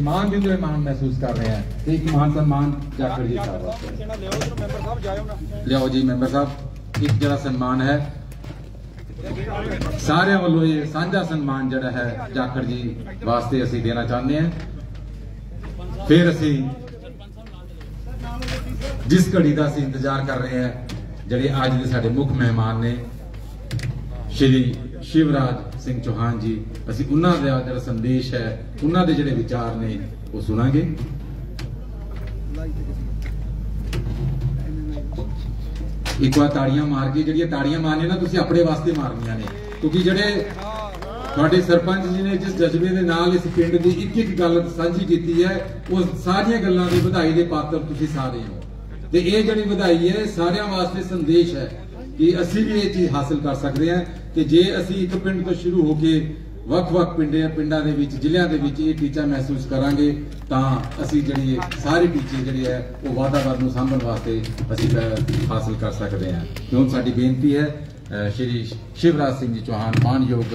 मान महसूस कर रहे हैं। एक मान सम्मान जाखड़ जी साहब लियाओ जी। मेंबर साहब एक जरा सन्मान है सारे वालों, ये साझा सन्मान जड़ा है जाखड़ जी वास्ते असी देना चाहते हैं। फिर असी जिस घड़ी का असी इंतजार कर रहे हैं, जड़े अज के साडे मुख्य मेहमान ने श्री शिवराज सिंह चौहान जी, असी उन्हां दा जड़ा संदेश है, उन्हां दे जड़े विचार ने वो सुनांगे। एक बार ताड़ियां मार के, जड़ियां ताड़ियां मारने ना तुसीं अपने वास्ते मारनियां ने, क्योंकि जड़े तुहाडे सरपंच जी ने जिस जज्बे दे नाल इस पिंड दी एक एक गल साझी कीती है, वो सारियां गल्लां दी वधाई दे पात्र तुसीं सारे हो। ते ये जड़ी वधाई है सारियां वास्ते संदेश है कि असी भी ये चीज हासिल कर सकते हैं कि जे असी एक पिंड तो शुरू होके वख-वख पिंडां दे विच जिलियां दे विच ये टीचा महसूस करांगे तां असी जड़ी सारे टीचे जड़े है वो वातावरण नूं सांभण वास्ते असी हासिल कर सकते हैं। हुण साडी बेनती है श्री शिवराज सिंह जी चौहान मानयोग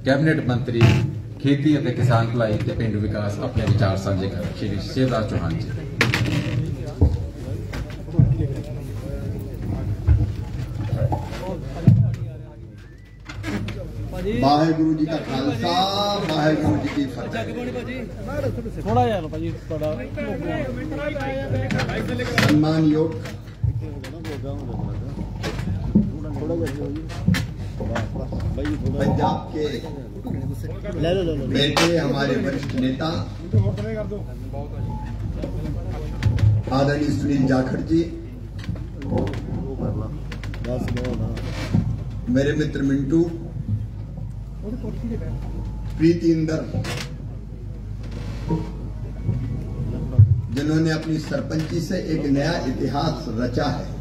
कैबिनेट मंत्री खेती और किसान भलाई ते पिंड विकास अपने विचार साझे कर। श्री शिवराज चौहान जी। वाहेगुरु जी का खालसा वाहेगुरु जी की फतेह। थोड़ा यार भाजी सम्मान योग पंजाब के बेटे, हमारे वरिष्ठ नेता आदरणीय सुनील जाखड़ जी, मेरे मित्र मिंटू, प्रीति इंदर, जिन्होंने अपनी सरपंची से एक नया इतिहास रचा है।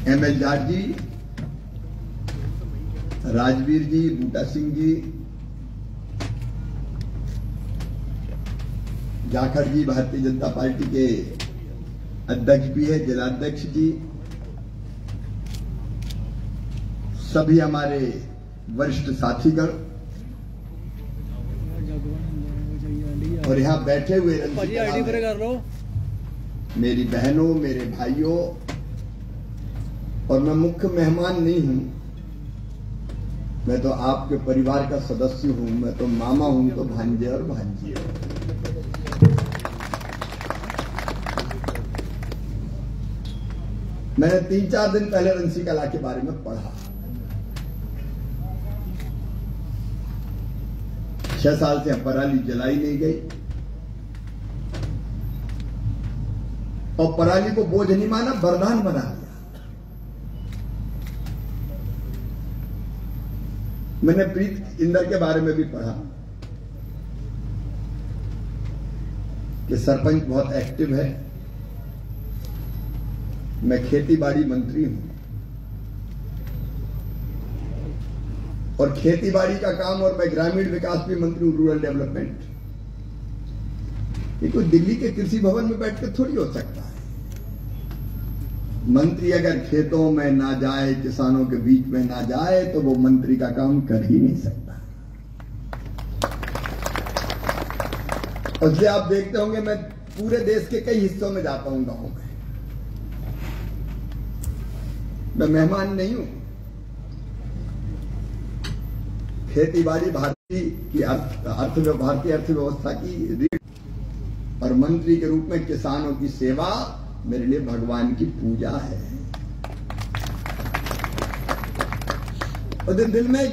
एमएल जाट जी, राजवीर जी, बूटा सिंह जी, जाखड़ जी भारतीय जनता पार्टी के अध्यक्ष भी है, जिलाध्यक्ष जी, सभी हमारे वरिष्ठ साथीगण और यहाँ बैठे हुए मेरी बहनों, मेरे भाइयों, और मैं मुख्य मेहमान नहीं हूं, मैं तो आपके परिवार का सदस्य हूं, मैं तो मामा हूं, तो भांजे और भांजी हूं। मैंने 3-4 दिन पहले रंसी कला के बारे में पढ़ा। 6 साल से पराली जलाई नहीं गई और पराली को बोझ नहीं माना, वरदान बना दिया। मैंने प्रीत इंदर के बारे में भी पढ़ा कि सरपंच बहुत एक्टिव है। मैं खेती बाड़ी मंत्री हूं और खेती बाड़ी का काम, और मैं ग्रामीण विकास भी मंत्री हूं, रूरल डेवलपमेंट। ये कोई दिल्ली के कृषि भवन में बैठकर थोड़ी हो सकता है। मंत्री अगर खेतों में ना जाए, किसानों के बीच में ना जाए, तो वो मंत्री का काम कर ही नहीं सकता। इसलिए आप देखते होंगे मैं पूरे देश के कई हिस्सों में जाता हूं, गांवों में। मैं मेहमान नहीं हूं। खेती बाड़ी भारतीय अर्थव्यवस्था की रीढ़, और मंत्री के रूप में किसानों की सेवा मेरे लिए भगवान की पूजा है। और दिल में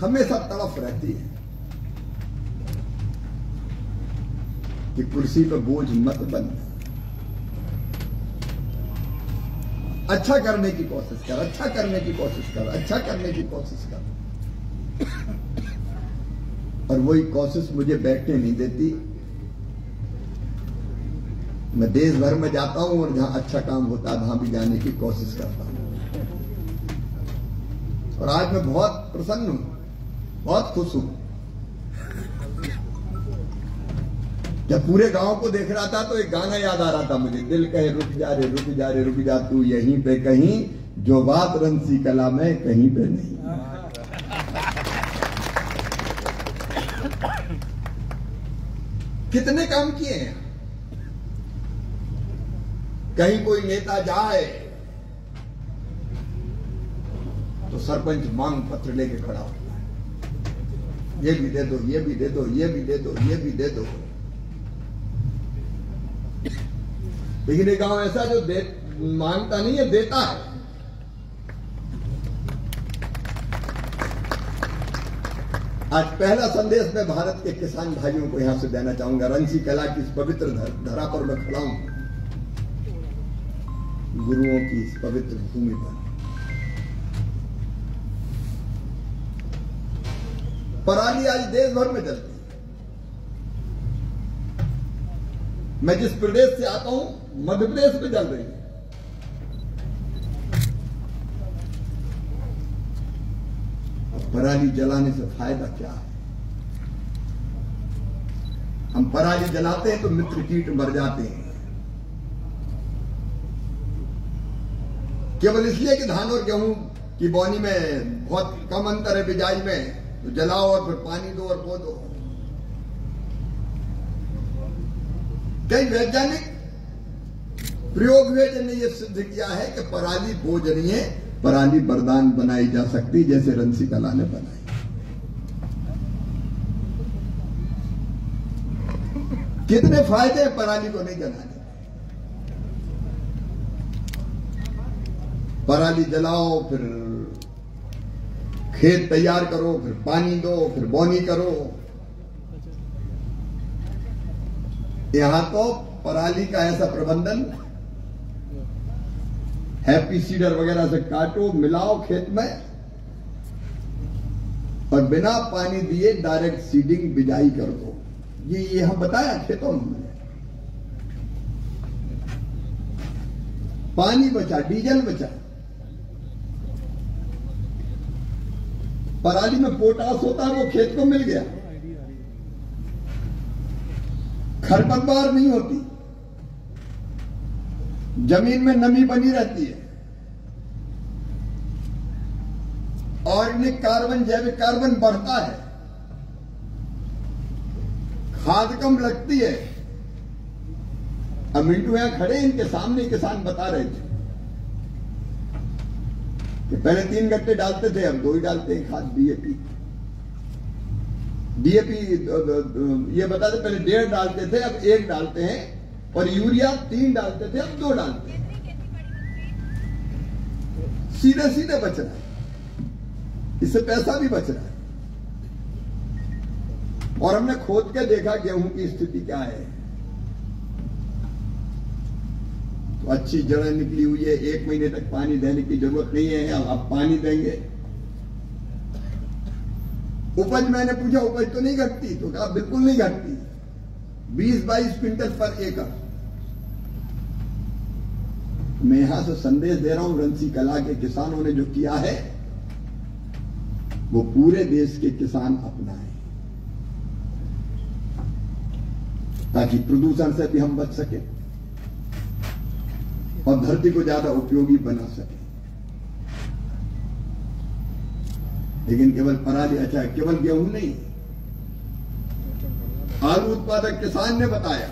हमेशा तड़प रहती है कि कुर्सी पर बोझ मत बन, अच्छा करने की कोशिश कर, अच्छा करने की कोशिश कर, अच्छा करने की कोशिश कर। और वही कोशिश मुझे बैठने नहीं देती। मैं देश भर में जाता हूं और जहां अच्छा काम होता है वहां भी जाने की कोशिश करता हूं। और आज मैं बहुत प्रसन्न हूं, बहुत खुश हूं। जब पूरे गांव को देख रहा था तो एक गाना याद आ रहा था मुझे, दिल कहे रुक जा रे, रुक जा रे, रुक जा तू यहीं पे कहीं, जो बात रंसी कला में कहीं पे नहीं। कितने काम किए हैं। कहीं कोई नेता जाए तो सरपंच मांग पत्र लेके खड़ा होता है, ये भी दे दो, ये भी दे दो, ये भी दे दो, ये भी दे दो। लेकिन एक गांव ऐसा जो मांगता नहीं है, देता है। आज पहला संदेश मैं भारत के किसान भाइयों को यहां से देना चाहूंगा। रंसी कला की इस पवित्र धरा पर मैं खड़ा हूं, गुरुओं की इस पवित्र भूमि पर। पराली आज देश भर में जलती है। मैं जिस प्रदेश से आता हूं, मध्य प्रदेश में जल रही है। पराली जलाने से फायदा क्या है? हम पराली जलाते हैं तो मित्र कीट मर जाते हैं, केवल इसलिए कि धान और गेहूं की बोनी में बहुत कम अंतर है बिजाई में, तो जलाओ और फिर पानी दो और बो दो। कई वैज्ञानिक प्रयोग हुए जिन्होंने यह सिद्ध किया है कि पराली बोझ नहीं है, पराली वरदान बनाई जा सकती, जैसे रंसी कला ने बनाई। कितने फायदे हैं पराली को नहीं जलाने। पराली जलाओ, फिर खेत तैयार करो, फिर पानी दो, फिर बोनी करो। यहां तो पराली का ऐसा प्रबंधन, हैप्पी सीडर वगैरह से काटो, मिलाओ खेत में और बिना पानी दिए डायरेक्ट सीडिंग बिजाई कर दो। ये हम बताया खेतों में। पानी बचा, डीजल बचा। पराली में पोटास होता है, वो खेत को मिल गया, खरपतवार नहीं होती, जमीन में नमी बनी रहती है, ऑर्गेनिक कार्बन, जैविक कार्बन बढ़ता है, खाद कम लगती है। अब मिंटू यहां खड़े, इनके सामने किसान बता रहे थे कि पहले 3 गट्टे डालते थे, अब 2 ही डालते हैं खाद, डीएपी ये बताते पहले 1.5 डालते थे, अब 1 डालते हैं, और यूरिया 3 डालते थे, अब 2 डालते हैं। सीधे सीधे बच रहा है, इससे पैसा भी बच रहा है। और हमने खोद के देखा गेहूं की स्थिति क्या है, तो अच्छी जड़ें निकली हुई है, 1 महीने तक पानी देने की जरूरत नहीं है। अब पानी देंगे। उपज, मैंने पूछा उपज तो नहीं घटती, तो कहा बिल्कुल नहीं घटती, 20-22 क्विंटल पर एकड़। मैं यहां से संदेश दे रहा हूं, रंसी कला के किसानों ने जो किया है वो पूरे देश के किसान अपनाएं, ताकि प्रदूषण से भी हम बच सके और धरती को ज्यादा उपयोगी बना सके। लेकिन केवल पराली, अच्छा केवल गेहूं नहीं, आलू उत्पादक किसान ने बताया,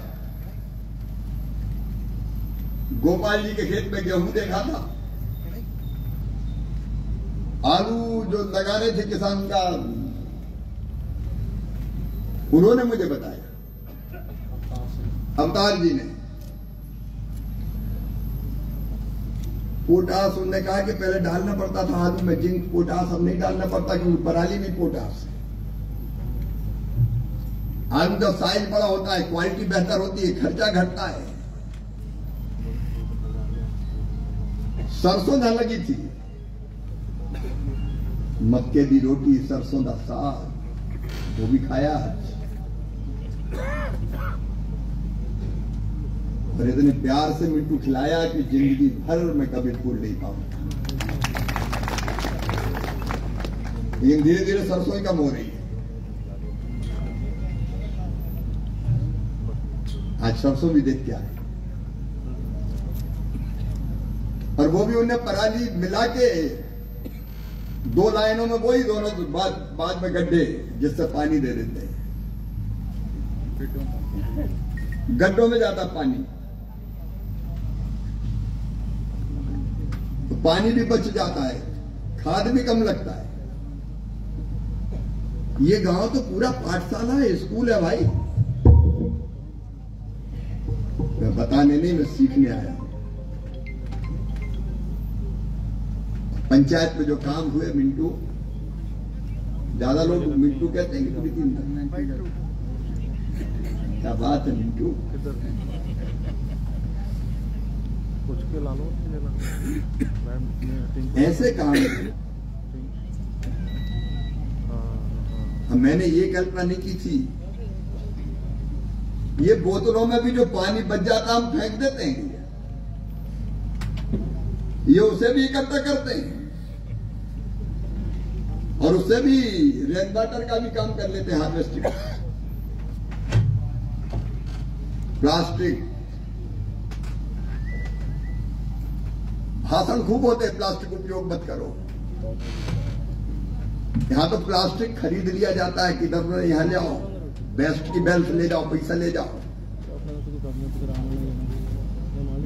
गोपाल जी के खेत में गेहूं देखा था, आलू जो लगा रहे थे किसान का, उन्होंने मुझे बताया, अवतार जी ने, पोटास उन्होंने कहा कि पहले डालना पड़ता था आलू में जिंक, पोटास अब नहीं डालना पड़ता क्योंकि पराली में पोटास है। आलू का साइज बड़ा होता है, क्वालिटी बेहतर होती है, खर्चा घटता है। सरसों न लगी थी, मक्के की रोटी, सरसों का साग, वो भी खाया, और इतने प्यार से मिंटू खिलाया कि जिंदगी भर में कभी भूल नहीं पाऊंगा। लेकिन धीरे धीरे सरसों ही कम हो रही है। आज सरसों भी देख के आए, और वो भी उन्हें पराली मिला के 2 लाइनों में, वही दोनों बाद में गड्ढे जिससे पानी दे देते हैं, गड्ढों में जाता पानी, तो पानी भी बच जाता है, खाद भी कम लगता है। ये गांव तो पूरा पाठशाला है, स्कूल है भाई। मैं बताने नहीं, मैं सीखने आया। पंचायत में जो काम हुए मिंटू, ज्यादा लोग मिंटू कहते हैं कि क्या बात है मिंटू, ऐसे काम मैंने ये कल्पना नहीं की थी। ये बोतलों में भी जो पानी बच जाता हम फेंक देते हैं, ये उसे भी इकट्ठा करते हैं और उससे भी रेन वाटर का भी काम कर लेते हैं, हार्वेस्टिंग। प्लास्टिक, भाषण खूब होते हैं, प्लास्टिक उपयोग मत करो। यहां तो प्लास्टिक खरीद लिया जाता है, किधर यहां ले आओ, बेस्ट की बेल्ट ले जाओ, पैसा ले जाओ।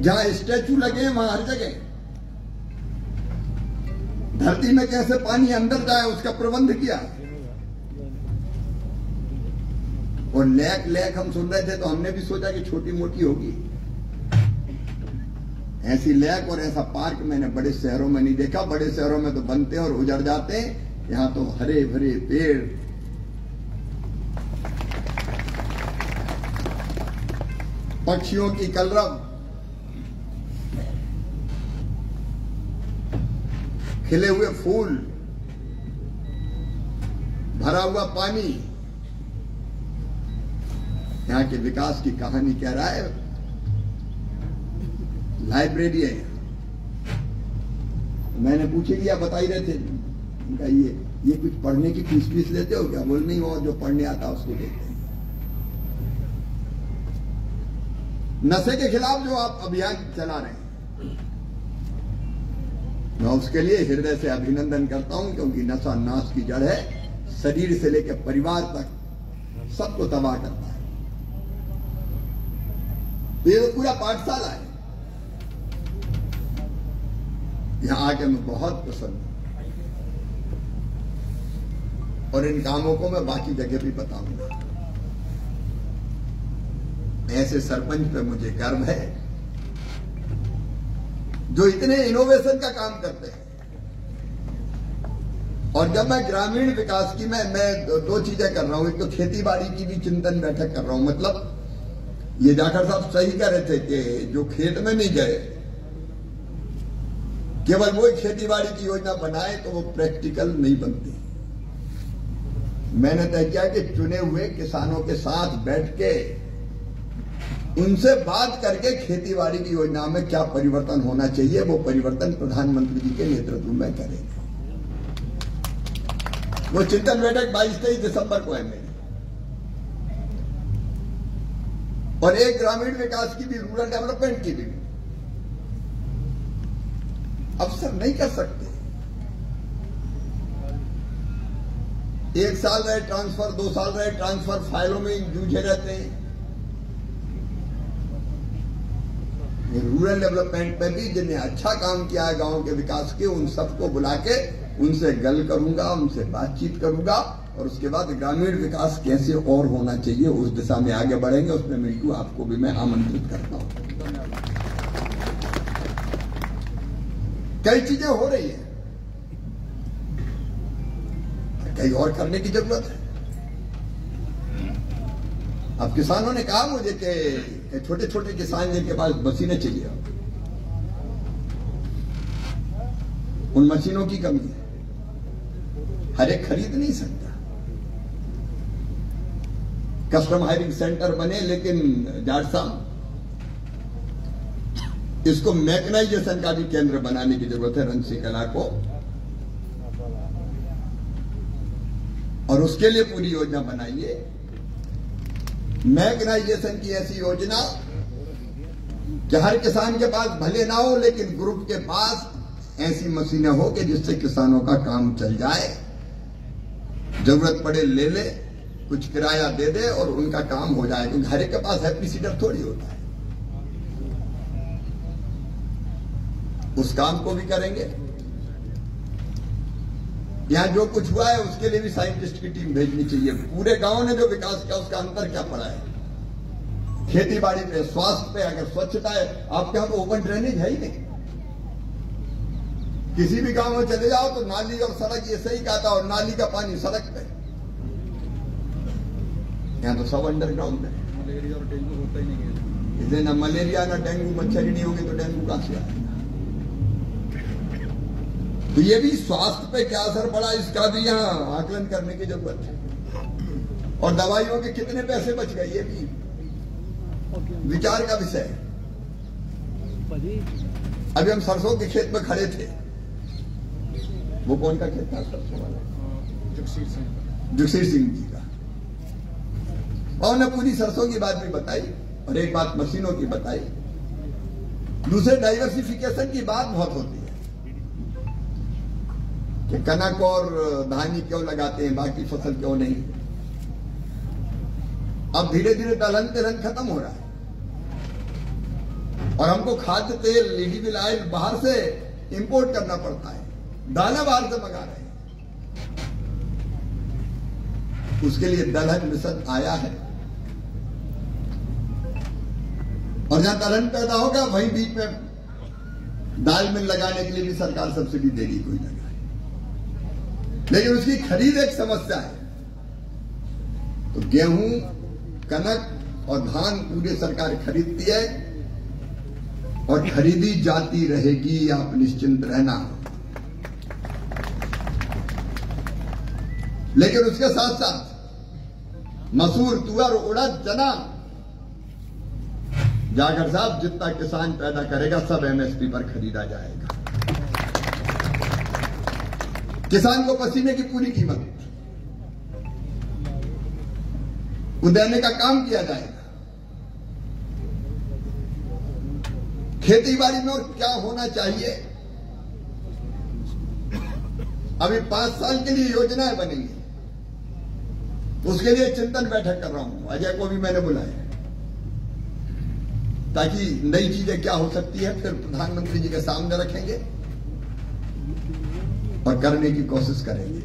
जहां स्टैचू लगे हैं वहां हर जगह धरती में कैसे पानी अंदर जाए उसका प्रबंध किया। और लैक हम सुन रहे थे तो हमने भी सोचा कि छोटी मोटी होगी, ऐसी लेक और ऐसा पार्क मैंने बड़े शहरों में नहीं देखा। बड़े शहरों में तो बनते हैं और उजड़ जाते हैं, यहां तो हरे भरे पेड़, पक्षियों की कलरव, खिले हुए फूल, भरा हुआ पानी, यहां के विकास की कहानी कह रहा है। लाइब्रेरी है। मैंने पूछे कि आप बता ही रहे थे, उनका ये कुछ पढ़ने की फीस लेते हो क्या? बोल नहीं, वो जो पढ़ने आता उसको देते हैं। नशे के खिलाफ जो आप अभियान चला रहे हैं, मैं उसके लिए हृदय से अभिनंदन करता हूं, क्योंकि नशा नाश की जड़ है, शरीर से लेकर परिवार तक सबको तबाह करता है। तो ये तो पूरा पाठशाला है। यहां आके मैं बहुत प्रसन्न हूं, और इन कामों को मैं बाकी जगह भी बताऊंगा। ऐसे सरपंच पे मुझे गर्व है जो इतने इनोवेशन का काम करते हैं। और जब मैं ग्रामीण विकास की मैं दो चीजें कर रहा हूं, एक तो खेती बाड़ी की भी चिंतन बैठक कर रहा हूं। मतलब ये जाखड़ साहब सही कह रहे थे कि जो खेत में नहीं गए, केवल वो खेती बाड़ी की योजना बनाए तो वो प्रैक्टिकल नहीं बनती। मैंने तय किया कि चुने हुए किसानों के साथ बैठ के उनसे बात करके खेती बाड़ी की योजना में क्या परिवर्तन होना चाहिए, वो परिवर्तन प्रधानमंत्री जी के नेतृत्व में करेंगे। वो चिंतन बैठक 22-23 दिसंबर को है मेरी। और एक ग्रामीण विकास की भी, रूरल डेवलपमेंट की भी। अफसर नहीं कर सकते, 1 साल रहे ट्रांसफर, 2 साल रहे ट्रांसफर, फाइलों में जूझे रहते हैं। रूरल डेवलपमेंट पे भी जिन्हें अच्छा काम किया है गांव के विकास के, उन सबको बुला के उनसे गल करूंगा, उनसे बातचीत करूंगा, और उसके बाद ग्रामीण विकास कैसे और होना चाहिए उस दिशा में आगे बढ़ेंगे। उसमें मिंटू आपको भी मैं आमंत्रित करता हूं। कई चीजें हो रही है, कई और करने की जरूरत है। अब किसानों ने कहा मुझे कि छोटे छोटे किसान जिनके पास मशीनें चाहिए, उन मशीनों की कमी है, हर एक खरीद नहीं सकता। कस्टम हायरिंग सेंटर बने, लेकिन जाट साहब इसको मैकेनाइजेशन का भी केंद्र बनाने की जरूरत है, रंसी कला को। और उसके लिए पूरी योजना बनाइए, मैकेनाइजेशन की ऐसी योजना कि हर किसान के पास भले ना हो, लेकिन ग्रुप के पास ऐसी मशीनें हो कि जिससे किसानों का काम चल जाए। जरूरत पड़े ले ले, कुछ किराया दे दे और उनका काम हो जाए, क्योंकि हर एक के पास हैप्पी सीडर थोड़ी होता है। उस काम को भी करेंगे। यहां जो कुछ हुआ है उसके लिए भी साइंटिस्ट की टीम भेजनी चाहिए। पूरे गांव ने जो विकास किया उसका अंतर क्या पड़ा है, खेती बाड़ी पे, स्वास्थ्य पे, अगर स्वच्छता है। आपके यहां तो ओपन ड्रेनेज है ही नहीं। किसी भी गांव में चले जाओ तो नाली और सड़क, ये सही कहा था, और नाली का पानी सड़क पे। यहां तो सब अंडरग्राउंड है। मलेरिया और डेंगू होता ही नहीं है। इसलिए ना मलेरिया ना डेंगू, मच्छर ही नहीं होगी तो डेंगू कहां से आएगा। तो ये भी स्वास्थ्य पे क्या असर पड़ा, इसका भी यहाँ आकलन करने की जरूरत है। और दवाइयों के कितने पैसे बच गए, ये भी विचार का विषय है। अभी हम सरसों के खेत में खड़े थे। वो कौन का खेत था? सरसों वाला जुगसीर सिंह जी का। और उन्होंने पूरी सरसों की बात भी बताई, और एक बात मशीनों की बताई। दूसरे डाइवर्सिफिकेशन की बात बहुत होती है कि कनक और धान ही क्यों लगाते हैं, बाकी फसल क्यों नहीं। अब धीरे धीरे दलहन के रंग खत्म हो रहा है, और हमको खाद्य तेल, लीडिविल ऑयल बाहर से इंपोर्ट करना पड़ता है, दाना बाहर से मंगा रहे हैं। उसके लिए दलहन मिशन आया है, और जहां दलहन पैदा होगा वहीं बीच में दाल मिल लगाने के लिए भी सरकार सब्सिडी देगी, कोई लगाए, लेकिन उसकी खरीद एक समस्या है। तो गेहूं, कनक और धान पूरे सरकार खरीदती है और खरीदी जाती रहेगी, आप निश्चिंत रहना। लेकिन उसके साथ साथ मसूर, तुअर, उड़द, चना, जागर साहब जितना किसान पैदा करेगा सब एमएसपी पर खरीदा जाएगा। किसान को पसीने की पूरी कीमत वो देने का काम किया जाएगा। खेती बाड़ी में और क्या होना चाहिए, अभी 5 साल के लिए योजनाएं बनेंगी, उसके लिए चिंतन बैठक कर रहा हूं। अजय को भी मैंने बुलाया ताकि नई चीजें क्या हो सकती है फिर प्रधानमंत्री जी के सामने रखेंगे और करने की कोशिश करेंगे।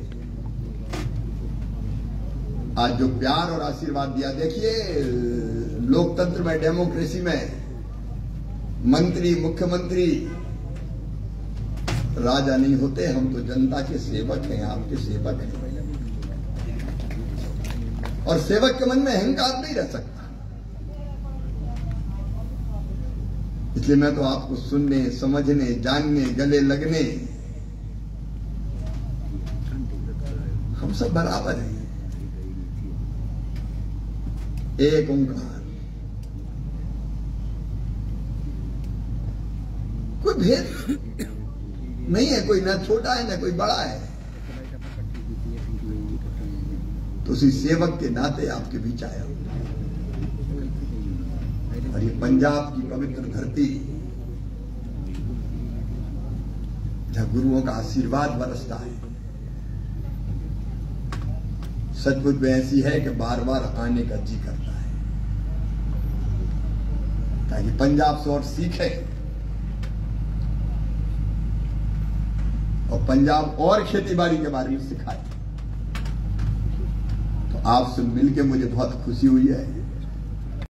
आज जो प्यार और आशीर्वाद दिया, देखिए लोकतंत्र में, डेमोक्रेसी में मंत्री, मुख्यमंत्री राजा नहीं होते, हम तो जनता के सेवक हैं, आपके सेवक हैं। और सेवक के मन में अहंकार नहीं रह सकता। इसलिए मैं तो आपको सुनने, समझने, जानने, गले लगने, हम सब बराबर हैं, एक ओंकार, कोई भेद नहीं है, कोई ना छोटा है ना कोई बड़ा है। तो उसी सेवक के नाते आपके बीच आया हूं। और ये पंजाब की पवित्र धरती जहां गुरुओं का आशीर्वाद बरसता है, सचमुच में ऐसी है कि बार बार आने का जी करता है, ताकि पंजाब से और सीखे और पंजाब और खेतीबाड़ी के बारे में सिखाए। तो आपसे मिलकर मुझे बहुत खुशी हुई है।